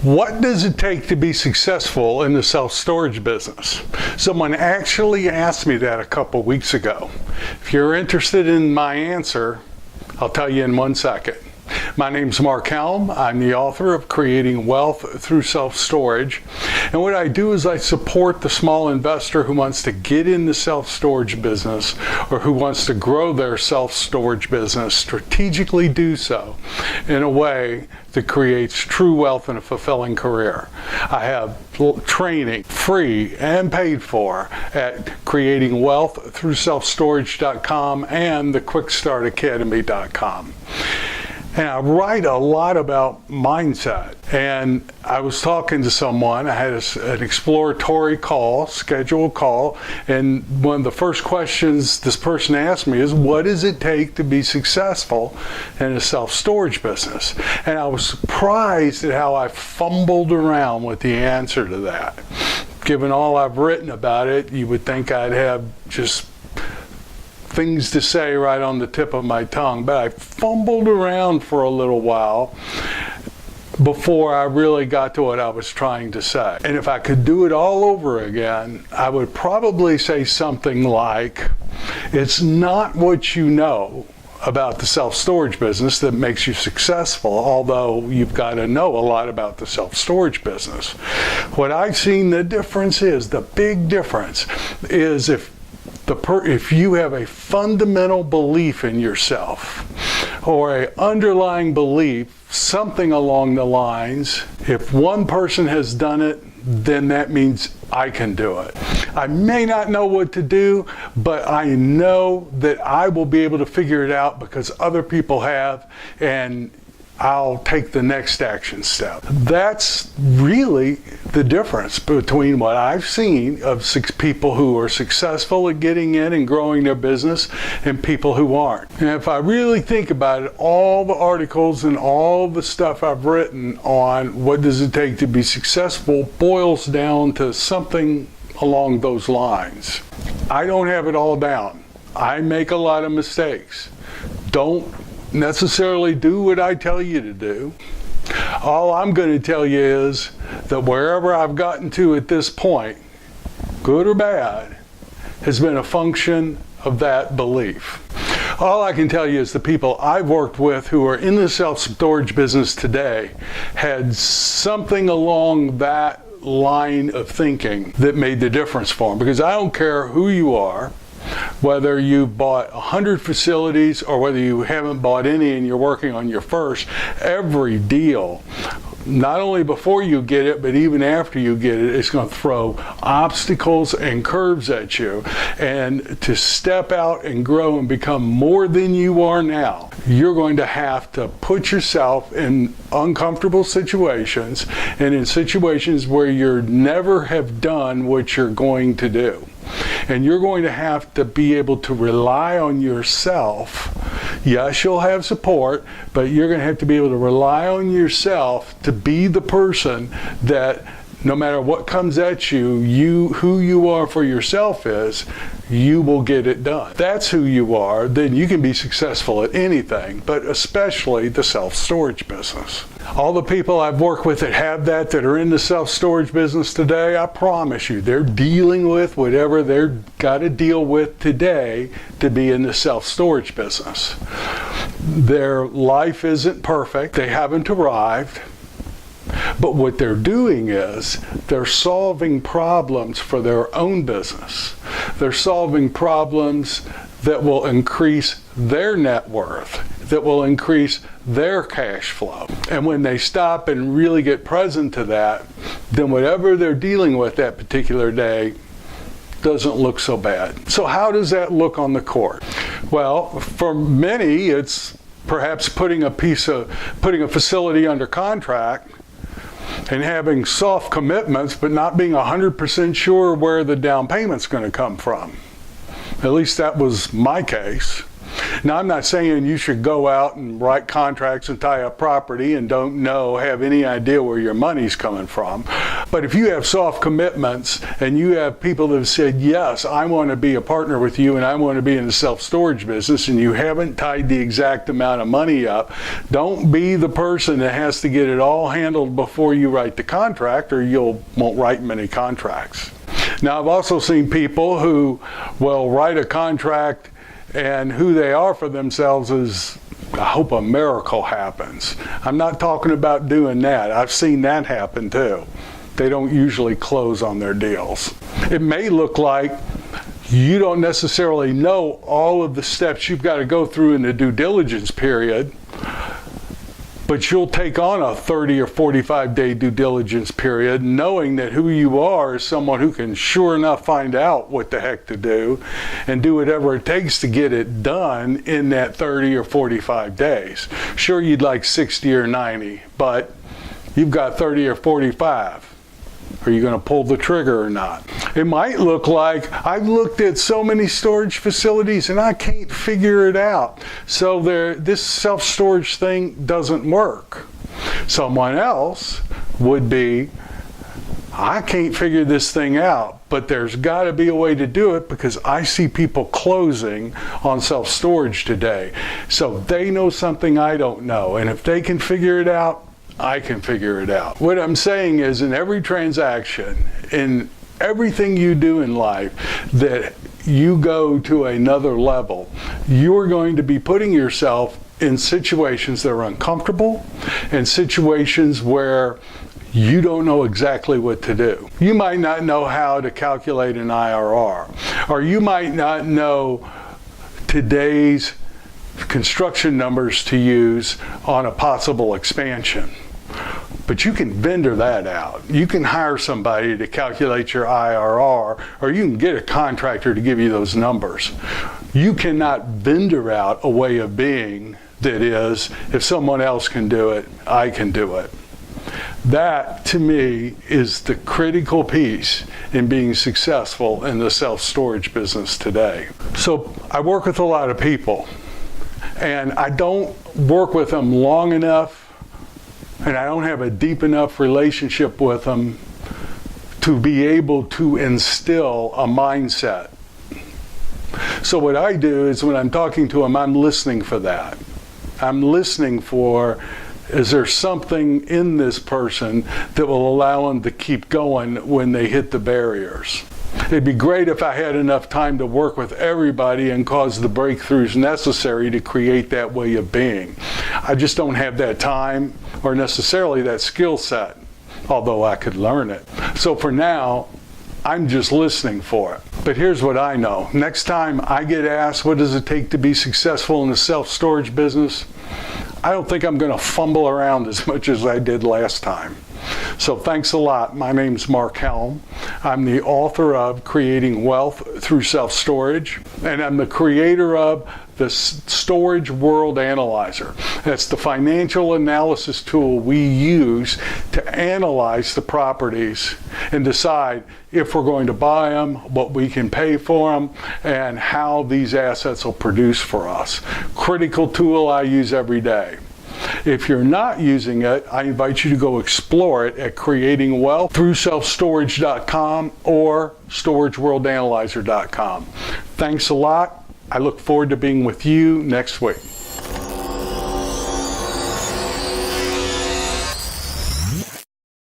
What does it take to be successful in the self-storage business? Someone actually asked me that a couple weeks ago. If you're interested in my answer, I'll tell you in 1 second. My name's Mark Helm. I'm the author of Creating Wealth Through Self-Storage. And what I do is I support the small investor who wants to get in the self-storage business or who wants to grow their self-storage business, strategically do so in a way that creates true wealth and a fulfilling career. I have training, free and paid for, at creatingwealththroughselfstorage.com and thequickstartacademy.com. And I write a lot about mindset. And I was talking to someone, I had an exploratory call, scheduled call, and one of the first questions this person asked me is, what does it take to be successful in a self-storage business? And I was surprised at how I fumbled around with the answer to that. Given all I've written about it, you would think I'd have just things to say right on the tip of my tongue, but I fumbled around for a little while before I really got to what I was trying to say. And if I could do it all over again, I would probably say something like, it's not what you know about the self-storage business that makes you successful, although you've got to know a lot about the self-storage business. What I've seen the difference is, the big difference is if you have a fundamental belief in yourself or an underlying belief, something along the lines, if one person has done it, then that means I can do it. I may not know what to do, but I know that I will be able to figure it out because other people have, and I'll take the next action step. That's really the difference between what I've seen of people who are successful at getting in and growing their business and people who aren't. And if I really think about it, all the articles and all the stuff I've written on what does it take to be successful boils down to something along those lines. I don't have it all down. I make a lot of mistakes. Don't necessarily do what I tell you to do. All I'm going to tell you is that wherever I've gotten to at this point, good or bad, has been a function of that belief. All I can tell you is the people I've worked with who are in the self-storage business today had something along that line of thinking that made the difference for them. Because I don't care who you are, whether you bought 100 facilities or whether you haven't bought any and you're working on your first, every deal, not only before you get it, but even after you get it, it's going to throw obstacles and curves at you. And to step out and grow and become more than you are now, you're going to have to put yourself in uncomfortable situations and in situations where you never have done what you're going to do. And you're going to have to be able to rely on yourself. Yes, you'll have support, but you're going to have to be able to rely on yourself to be the person that no matter what comes at you, who you are for yourself is, you will get it done. That's who you are, then you can be successful at anything, but especially the self-storage business. All the people I've worked with that have that are in the self-storage business today, I promise you, they're dealing with whatever they've got to deal with today to be in the self-storage business. Their life isn't perfect. They haven't arrived. But what they're doing is they're solving problems for their own business. They're solving problems that will increase their net worth, that will increase their cash flow. And when they stop and really get present to that, then whatever they're dealing with that particular day doesn't look so bad. So how does that look on the court? Well, for many, it's perhaps putting a facility under contract and having soft commitments, but not being 100% sure where the down payment's going to come from. At least that was my case. Now, I'm not saying you should go out and write contracts and tie up property and don't have any idea where your money's coming from. But if you have soft commitments and you have people that have said, yes, I want to be a partner with you and I want to be in the self-storage business, and you haven't tied the exact amount of money up, don't be the person that has to get it all handled before you write the contract, or you won't write many contracts. Now, I've also seen people who will write a contract and who they are for themselves is, I hope a miracle happens. I'm not talking about doing that. I've seen that happen too. They don't usually close on their deals. It may look like you don't necessarily know all of the steps you've got to go through in the due diligence period, but you'll take on a 30 or 45-day due diligence period knowing that who you are is someone who can sure enough find out what the heck to do and do whatever it takes to get it done in that 30 or 45 days. Sure, you'd like 60 or 90, but you've got 30 or 45. Are you going to pull the trigger or not? It might look like, I've looked at so many storage facilities and I can't figure it out. So this self-storage thing doesn't work. Someone else would be, I can't figure this thing out, but there's got to be a way to do it because I see people closing on self-storage today. So they know something I don't know. And if they can figure it out, I can figure it out. What I'm saying is, in every transaction, in everything you do in life, that you go to another level, you're going to be putting yourself in situations that are uncomfortable and situations where you don't know exactly what to do. You might not know how to calculate an IRR, or you might not know today's construction numbers to use on a possible expansion. But you can vendor that out. You can hire somebody to calculate your IRR, or you can get a contractor to give you those numbers. You cannot vendor out a way of being that is, if someone else can do it, I can do it. That, to me, is the critical piece in being successful in the self-storage business today. So I work with a lot of people, and I don't work with them long enough, and I don't have a deep enough relationship with them to be able to instill a mindset. So what I do is, when I'm talking to them, I'm listening for that. I'm listening for, is there something in this person that will allow them to keep going when they hit the barriers? It'd be great if I had enough time to work with everybody and cause the breakthroughs necessary to create that way of being. I just don't have that time or necessarily that skill set, although I could learn it. So for now, I'm just listening for it. But here's what I know. Next time I get asked, what does it take to be successful in the self-storage business? I don't think I'm going to fumble around as much as I did last time. So thanks a lot. My name's Mark Helm. I'm the author of Creating Wealth Through Self-Storage, and I'm the creator of the Storage World Analyzer. That's the financial analysis tool we use to analyze the properties and decide if we're going to buy them, what we can pay for them, and how these assets will produce for us. Critical tool I use every day. If you're not using it, I invite you to go explore it at creatingwealththroughselfstorage.com or storageworldanalyzer.com. Thanks a lot. I look forward to being with you next week.